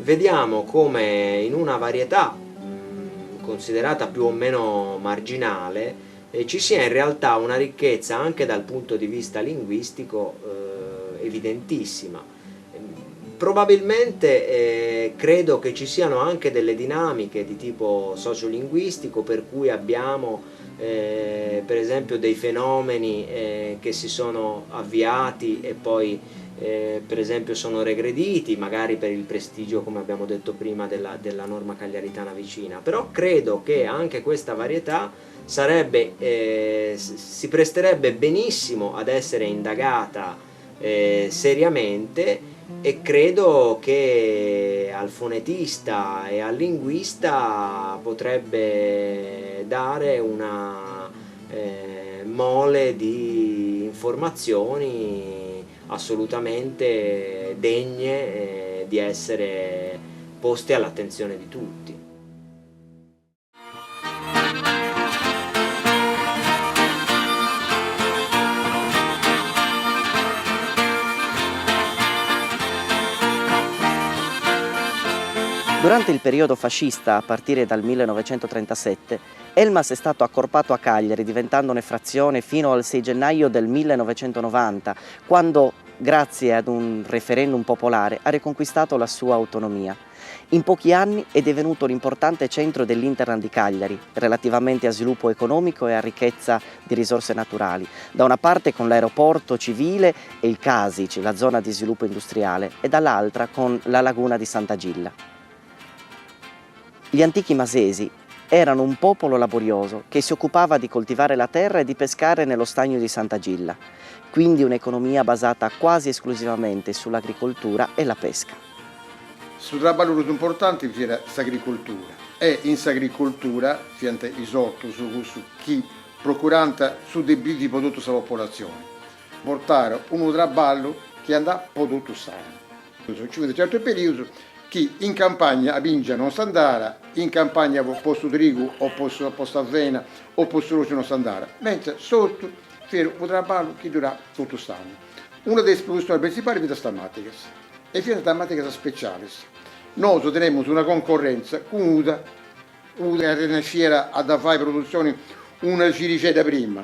vediamo come in una varietà considerata più o meno marginale ci sia in realtà una ricchezza anche dal punto di vista linguistico evidentissima. Probabilmente credo che ci siano anche delle dinamiche di tipo sociolinguistico per cui abbiamo per esempio dei fenomeni che si sono avviati e poi per esempio sono regrediti, magari per il prestigio, come abbiamo detto prima, della norma cagliaritana vicina, però credo che anche questa varietà si presterebbe benissimo ad essere indagata seriamente, e credo che al fonetista e al linguista potrebbe dare una mole di informazioni assolutamente degne di essere poste all'attenzione di tutti. Durante il periodo fascista, a partire dal 1937, Elmas è stato accorpato a Cagliari, diventandone frazione fino al 6 gennaio del 1990, quando, grazie ad un referendum popolare, ha riconquistato la sua autonomia. In pochi anni è divenuto un importante centro dell'Interland di Cagliari, relativamente a sviluppo economico e a ricchezza di risorse naturali, da una parte con l'aeroporto civile e il Casic, la zona di sviluppo industriale, e dall'altra con la laguna di Sant'Agilla. Gli antichi masesi erano un popolo laborioso che si occupava di coltivare la terra e di pescare nello stagno di Sant'Agilla, quindi un'economia basata quasi esclusivamente sull'agricoltura e la pesca. Su trabalho importante era l'agricoltura e in agricoltura fiante isotto su chi procuranta su debiti prodotto sulla popolazione. Portare un trabalho che andà prodotto sano. Ci vede certo periodo chi in campagna a Bingia non si andava, in campagna posto trigo o posto avena o posto rosso non si andava, mentre sotto c'era un trabalho che dura tutto l'anno. Una delle produzioni principali è la stamattica e le stamattica speciali. Noi teniamo una concorrenza con UDA che riesce a fare produzioni una ciricetta prima.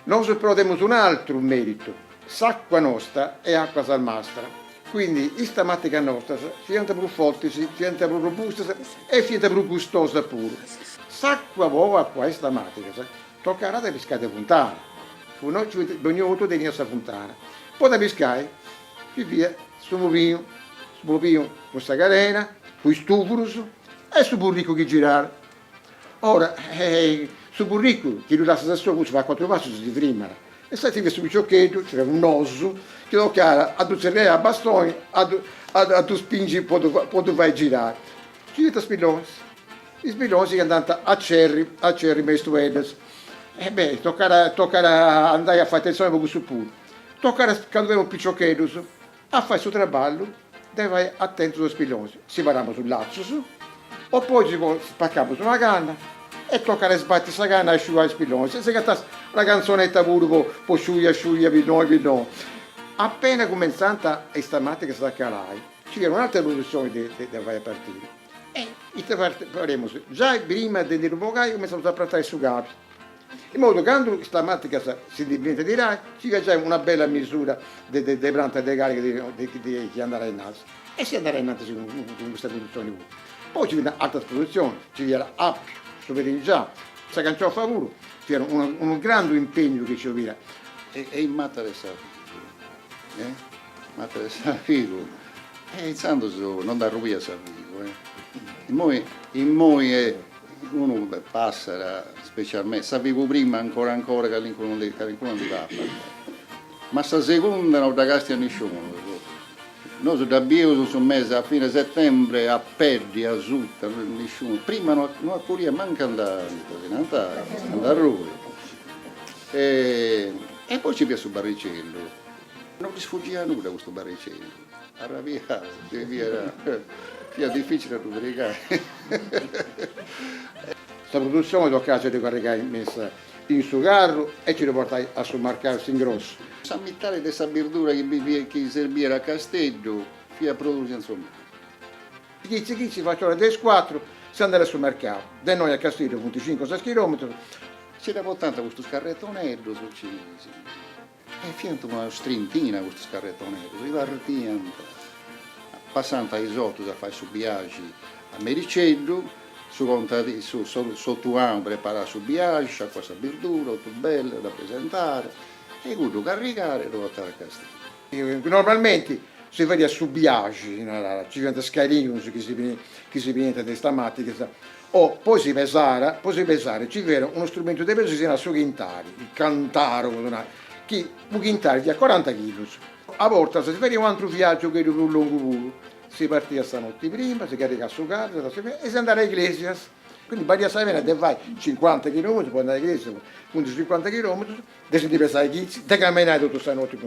Noi però abbiamo un altro merito, l'acqua nostra è acqua salmastra. Quindi questa matematica nostra diventa più forte, diventa più robusta e diventa più gustosa pure. L'acqua buona qua, questa matematica, toccherà da pescare fontana. Noi abbiamo tutti questa fontana. Poi da pescare, più via, su bovino, questa carena, con stufurus e su burrico che girare. Ora, su burrico, che lui lascia da sopra, si fa 4 passi di prima. E sai che sul giocchetto c'era un osso che lo chiara a tu serrare a bastoni, a tu spingi, poi tu fai girare. Ci vede spilloni. I spilloni che andano a cerri mestuedes. E beh, tocca andare a fare attenzione proprio su pure. Tocca quando vediamo un picciochetto a fare il suo traballo, deve fare attento sui spilloni. Si parliamo sul lazzo su, o poi ci spacchiamo su una canna. E tocca sbattere questa canna e asciugare i spilloni. Se si canta la canzonetta pure, può asciugare, no. Appena cominciata questa matematica sta calare, ci viene un'altra produzione da fare partire. E faremo già prima di ripocaio cominciamo a trattare su capi. In modo che quando questa matematica si diventa di rai, ci c'è una bella misura di piante e di cariche di andare in alto. E si andrà in alto con questa produzione. Poi ci viene altre produzioni, ci viene appio. Sto vedendo già, se canciò a favore, c'era un grande impegno che ci aveva. E in matta del Savigo, matta del Savigo, iniziando non da Rubia Savigo, in noi uno passa specialmente, sapevo prima ancora che l'incontro di va, ma sta seconda non da casti a nessuno. Noi da Bio sono mesi a fine settembre a Perdi, a Sutta, nessuno. Prima non accurria manca andare a Rui. E poi ci piace il barricello. Non mi sfuggiva nulla questo barricello. Arrabbiato, era difficile da caricare. Questa produzione tocca di caricare messa in suo carro e ci riportai a sul mercato in grosso. Sa mettere di questa verdura che serviva a Castello, fia produce insomma. Chi facciamo le 4, si andava sul mercato. Da noi a Castiglio, 25-6 km. C'era portato questo scarrettonello, e fianco una strintina questo scarrettonello, si partiamo, passando ai sotto da fare su viaggi a Mericello, sotto anno preparare su viaggi, sciacqua sa verdura, tutto bello da presentare, e quello caricare e lo portare a Castiglio. Normalmente si vede su viaggi, ci viene scalino, che si viene da stamattina, o poi si pesare, ci viene uno strumento di peso che si chiama su chintari, il cantaro, che un chintari via 40 kg. A volte si vede un altro viaggio che è più lungo, si partiva stanotte prima, si carica su casa e si andava all'iglesia. Quindi Badia Savena te vai 50 km, puoi andare all'iglesia, 50 km, devi pesare i chizzi, te camminare tutta stanotte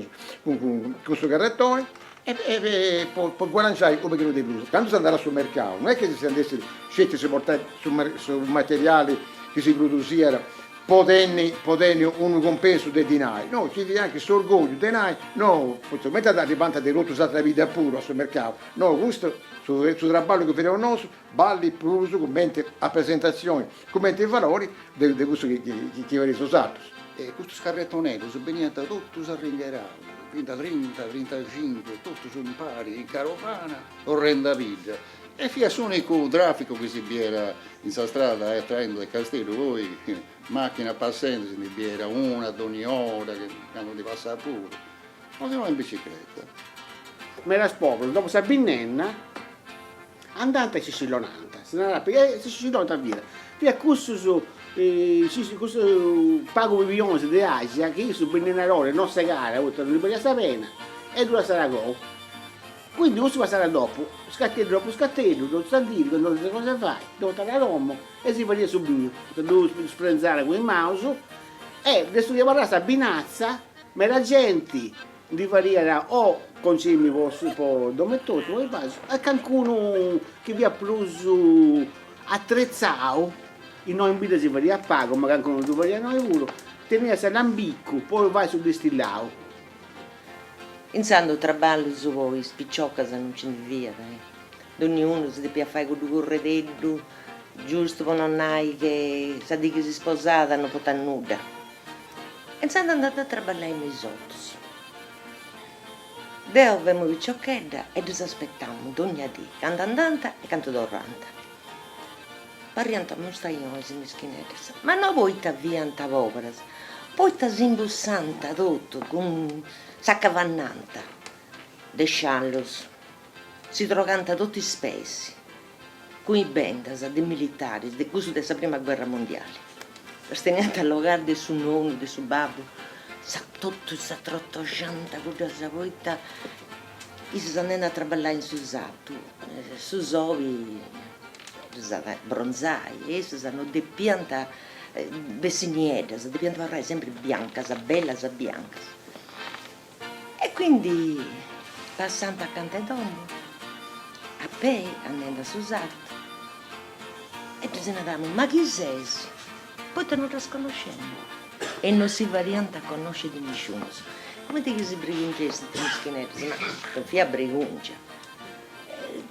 con questo carrettone e puoi guadagnare come chilo di blusa. Quando si andava sul mercato, non è che si andasse scelti si portare su materiali che si producevano potenti un compenso dei denari, no, ci viene anche questo orgoglio dei denari, no, mentre da ribanta di rotto usata la vita pure sul mercato, no, questo sul traballo che facciamo nostro, balli più commenti a presentazione, commenti i valori di questo che viene usato. E questo scarrettonello si veniva tutto arringerato. 30, 35, tutto sono pari, in carovana, orrenda vita. E fia l'unico traffico che si viera in questa strada, traendo del castello, poi macchina passando, si viera una ad ogni ora, che hanno di passare pure. Non si va in bicicletta. Me la spopolo, dopo Sabinenna, andante e Sicilonanta, Sicilonanta via. Via questo pago vivione di Asia, che io su Benenarole non si gara, non li sapere, e due Saragò. Quindi non si va a dopo, scattello dopo scattello, non sa dire, non sa cosa fai, devo stare a Roma e si va subito, devo sprenzare con il mouse e adesso devo parlare a binazza, ma la gente di variare o consumi per domettoso o e qualcuno che vi ha più attrezzato, e noi in vita si varia a pago, ma qualcuno non varia noi uno, tenere l'ambicco, poi vai sul destillato. Insando trabalho su voi, spicciocca se non ce ne via, ognuno si deve fare con due corredello, giusto per non hai che sa di che si sposata non può nuda. Insando andate a trabalhare nei sottos. Deo avevamo picciocchetta e disaspettiamo ogni dì, canto andante e canto dorrante. Parliamo non stai noi, mischinettes, ma non voi ta via ta povera, poi ta simbussanta tutto con s'accavannanta, de sciallos, si trocanta tutti spessi, con i bendas, dei militari, di questo della prima guerra mondiale. Steniate all'ogare del suo nonno, del suo babbo, sa tutto, sa trotto gianta, con la volta, e si andano a lavorare in Susato, su Zovi, bronzai, e si hanno di pianta vessiniedas, di pianta varrai sempre bianca, bella, bianca. E quindi, passando accanto ad uomo, a pe, andando a Susato, e bisogna ma chi sei? Poi te non lo sconoscendo. E non si varianta a conoscere di nessuno. Come ti si brigungesse, ti mischinetti, ma non fia briguncia.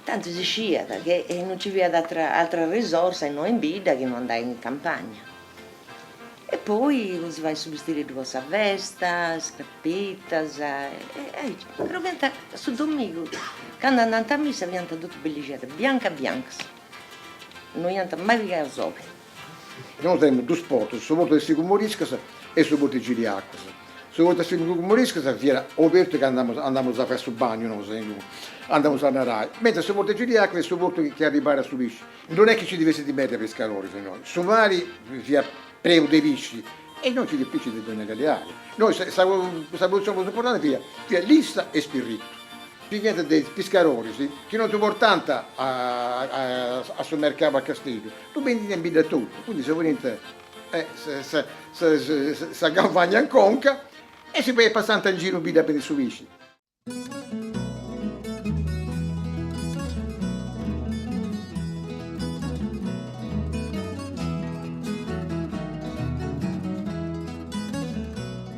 Tanto si scia che non ci via altra risorsa e noi in vita che non andai in campagna. E poi si va a substituire due a vesta, scappitas, però viene su domingo, quando andate a messa viene tutto bellicere, bianca. Non viene mai via a sopra. Noi abbiamo due sport, sul volto del Sicumoriscas e sul volto di Giliacas. Sul volto del Sicumoriscas era aperto che andiamo a fare sul bagno, andiamo a narrare. Mentre sul volto di Giliacas è sul volto che arrivare a subisci. Non è che ci dovesse di mettere pescatori per noi. Su mari via preu dei pesci e non ci dei pesci di Donna Galeari. Noi questa posizione molto importante via lista e spirito. Pigliate dei pescatori, sì, che non ti portano a sul mercato a Castiglio, tu vendi in vita tutto, quindi se volete si aggampagna in conca e si può passare in giro in vita per i suoi vicini.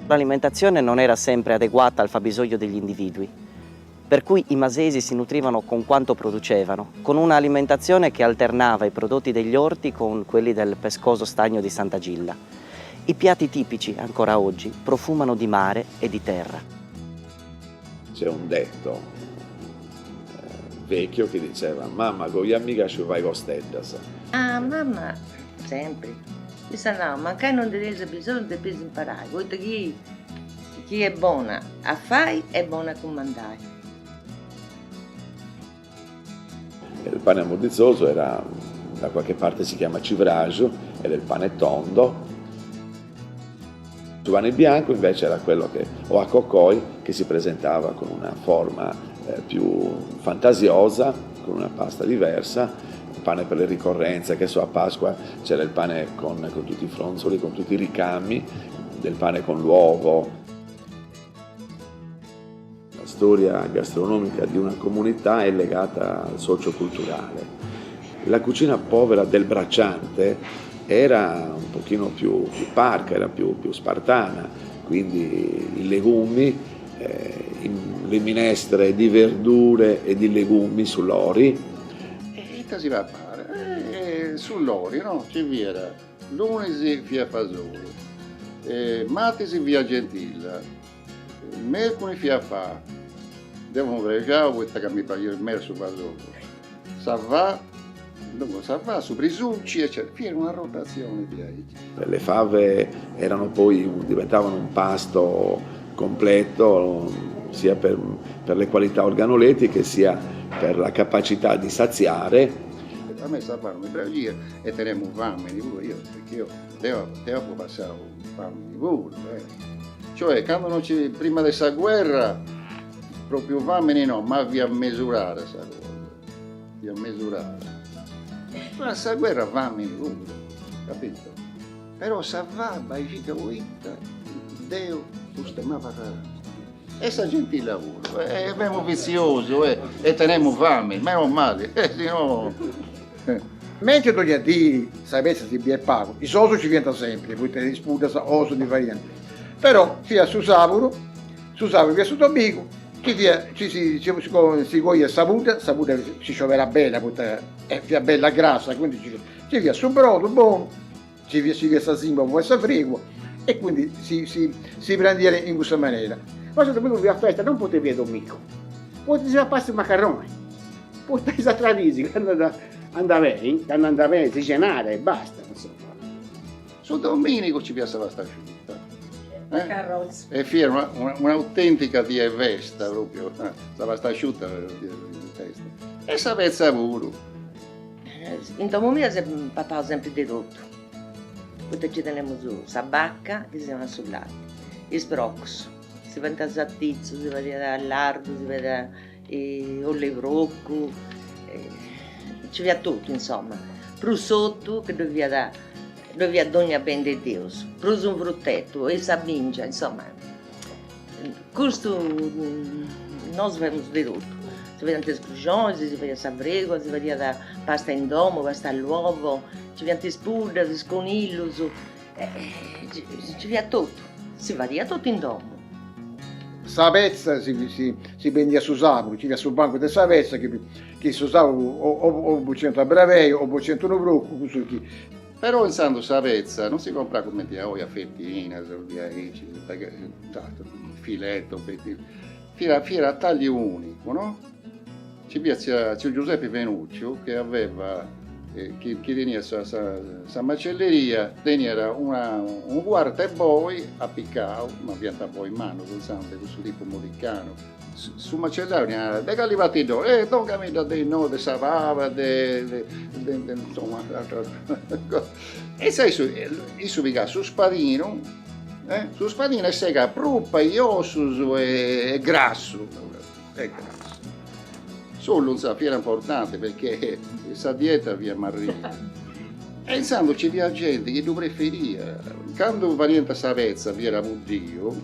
L'alimentazione non era sempre adeguata al fabbisogno degli individui. per cui i masesi si nutrivano con quanto producevano, con un'alimentazione che alternava i prodotti degli orti con quelli del pescoso stagno di Santa Gilla. I piatti tipici, ancora oggi, profumano di mare e di terra. C'è un detto vecchio che diceva: mamma, con gli amici ci fai costeddas. Ah, mamma, sempre. Mi sa no, ma che non devi bisogno di imparare. Guarda chi è buona a fare è buona a comandare. Il pane ammortizzoso era, da qualche parte si chiama civraggio, era il pane tondo. Il pane bianco invece era quello o a cocoi, che si presentava con una forma più fantasiosa, con una pasta diversa. Il pane per le ricorrenze, che so, a Pasqua c'era il pane con tutti i fronzoli, con tutti i ricami, del pane con l'uovo. La storia gastronomica di una comunità è legata al socioculturale. La cucina povera del bracciante era un pochino più parca, era più spartana, quindi i legumi, le minestre di verdure e di legumi sull'ori. E che si va a fare? Sull'ori, no? Ci viene lunedì via Fasoli, martedì via Gentilla, mercoledì via Fa. Devono vedere questa che mi paio il mare su Fasoli. Sa va su Brisucci, eccetera. Era una rotazione di ahí. Le fave diventavano un pasto completo, sia per le qualità organolettiche sia per la capacità di saziare. A me sa fare un'idraulia e teniamo fame di pure io, perché io devo passare fame di pure. Cioè, quando non c'è, prima di questa guerra, proprio fame no, ma via misurare questa cosa, via misurare. Ma questa guerra fame di pure, capito? Però sa va, vai fica uita, Dio, questo mi fa fare. E sta gente il lavoro, abbiamo vizioso e teniamo fame, meno male, sennò... Mentre gli addio, sapete se si è pago, i soci ci viene sempre, poi te disputa oso di variante. Però sia su Savuro via su Domingo, si coglie saputa si scioverà bella, è bella grassa, quindi ci via su brodo, buono, ci via sta simba, può essere frigo, e quindi si prende in questa maniera. Ma se domingo via festa non potevi domingo, potevi passare i macaroni, potevi tradisi, quando andavi a cenare e basta, insomma. Su Domenico ci piaceva sta asciutta. E fiera un'autentica di vesta proprio, stava sta asciutta in testa. E sapeva pure. In Domomia si parlava sempre di tutto. Poi ci teniamo su la bacca che si chiama sul latte, i sbroccos, si vede a zattizzo, si vede a lardo, si vede a olevrocco, ci vede tutto insomma. Prosciutto che doveva dogna ben di Dio, preso un fruttetto e sabingia, insomma. Questo noi sappiamo di tutto. Si vede anche scrugioni, si vede savrego, si vede la pasta in domo, pasta all'uovo, ci vede spudra, sconillo, ci vede tutto, si varia tutto in domo. Savezza si prendeva su Savuro, ci via sul banco di Savezza che si usava o bucento a Bravei o bucento a Brocco, così. Però in Santo Savezza non si compra come di a fettina, filetto, fiera a taglio unico, no? Ci piazza Giuseppe Venuccio che aveva, che tenia sa macelleria, tenia un quarto e poi a piccao, ma pianta poi in mano, pensando questo tipo modicano. Su macellario, de calivati do, toccami da dei no, de savava, insomma, e sai su viga su spadino e sega pruppa, iosus e grasso, Solo un sapere importante perché questa dieta via marrina. E insomma ci via gente che tu preferia, quando variante Savezza via era budio,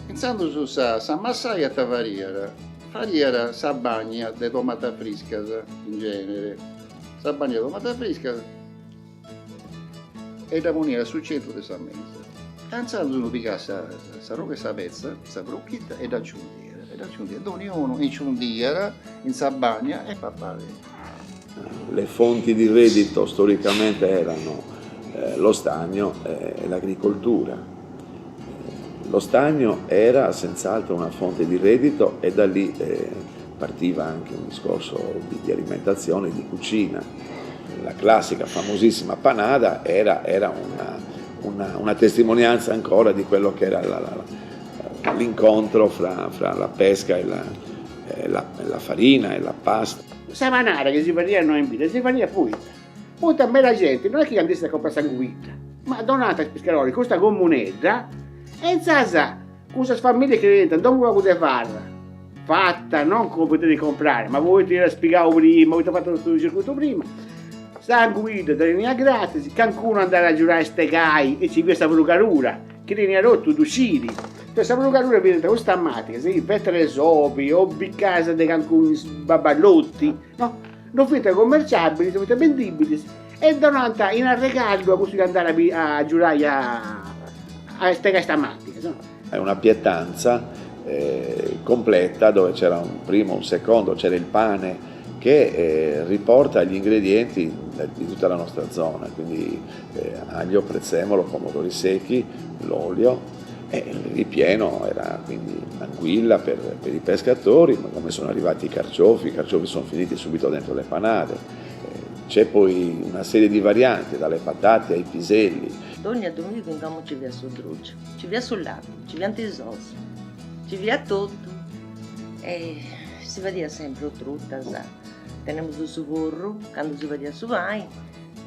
pensando su sa massaia fariera sa bagna di tomata fresca in genere, sa bagna di tomata fresca e da monere sul centro di sa mezza. Pensando su picca sa roca sa pezza, sa brucchita e da aggiungere. Era ognuno in ciundiera, in Sabagna e papà. Le fonti di reddito storicamente erano lo stagno e l'agricoltura. Lo stagno era senz'altro una fonte di reddito e da lì partiva anche un discorso di alimentazione, di cucina. La classica, famosissima panada era una testimonianza ancora di quello che era l'incontro fra la pesca e la farina e la pasta. Questa manara che si faceva noi in vita, si faceva pulita. Poi a me la gente non è che andasse a comprare sanguita, ma donata ai pescatori questa comunetta e zazza, questa famiglia che diventa, non vuole poter farla. Fatta, non come potete comprare, ma voi te la spiegavo prima, avete fatto tutto il circuito prima. Sanguita, da linea gratis, qualcuno andare a giurare ste gai e ci vede questa brucarura, che linea rotto d'uscire. Questa brucarura viene da questa matematica, se vettere sopi o biccasa di alcuni baballotti, no? Non fate commerciabili, fate vendibili e donata in regalo a così andare a giurare a ste gai stamattina, no? È una pietanza completa dove c'era un primo, un secondo, c'era il pane che riporta gli ingredienti di tutta la nostra zona, quindi aglio, prezzemolo, pomodori secchi, l'olio. E il ripieno era quindi anguilla per i pescatori, ma come sono arrivati i carciofi sono finiti subito dentro le panade. C'è poi una serie di varianti, dalle patate ai piselli. Ogni domenica andiamo ci via sul druccio, ci via sul lago, ci via antisosi, ci via tutto. E si vedeva sempre trutta, teniamo su burro, quando si vedeva su vai,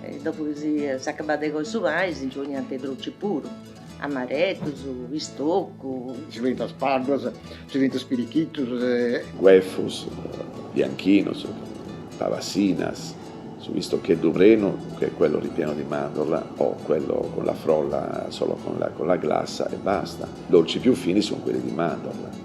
e dopo che si accabava con su vai, si giocava anche drucci puro. Amaretto, bistocco. Si vende spargos, si vende spirichitos. Guefus, bianchinos, pavassinas, visto che Duvreno, che è quello ripieno di mandorla, o quello con la frolla solo con la glassa e basta. Dolci più fini sono quelli di mandorla.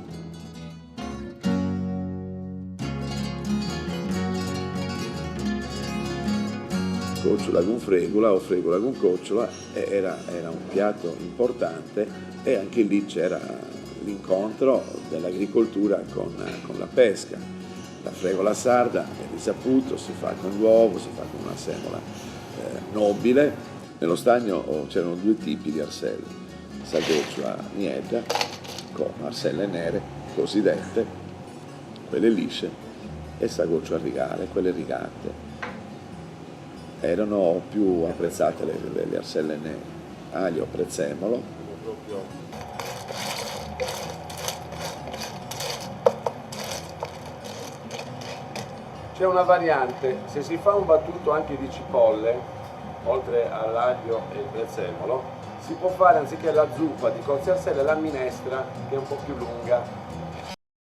Cocciola con fregola o fregola con cocciola era un piatto importante e anche lì c'era l'incontro dell'agricoltura con la pesca. La fregola sarda è risaputo, si fa con l'uovo, si fa con una semola nobile. Nello stagno c'erano due tipi di arselle, sagoccia niedra con arselle nere cosiddette, quelle lisce, e sagoccia rigale, quelle rigate. Erano più apprezzate le arselle nere, aglio, prezzemolo. C'è una variante, se si fa un battuto anche di cipolle, oltre all'aglio e il prezzemolo, si può fare anziché la zuppa di cozze arselle la minestra, che è un po' più lunga,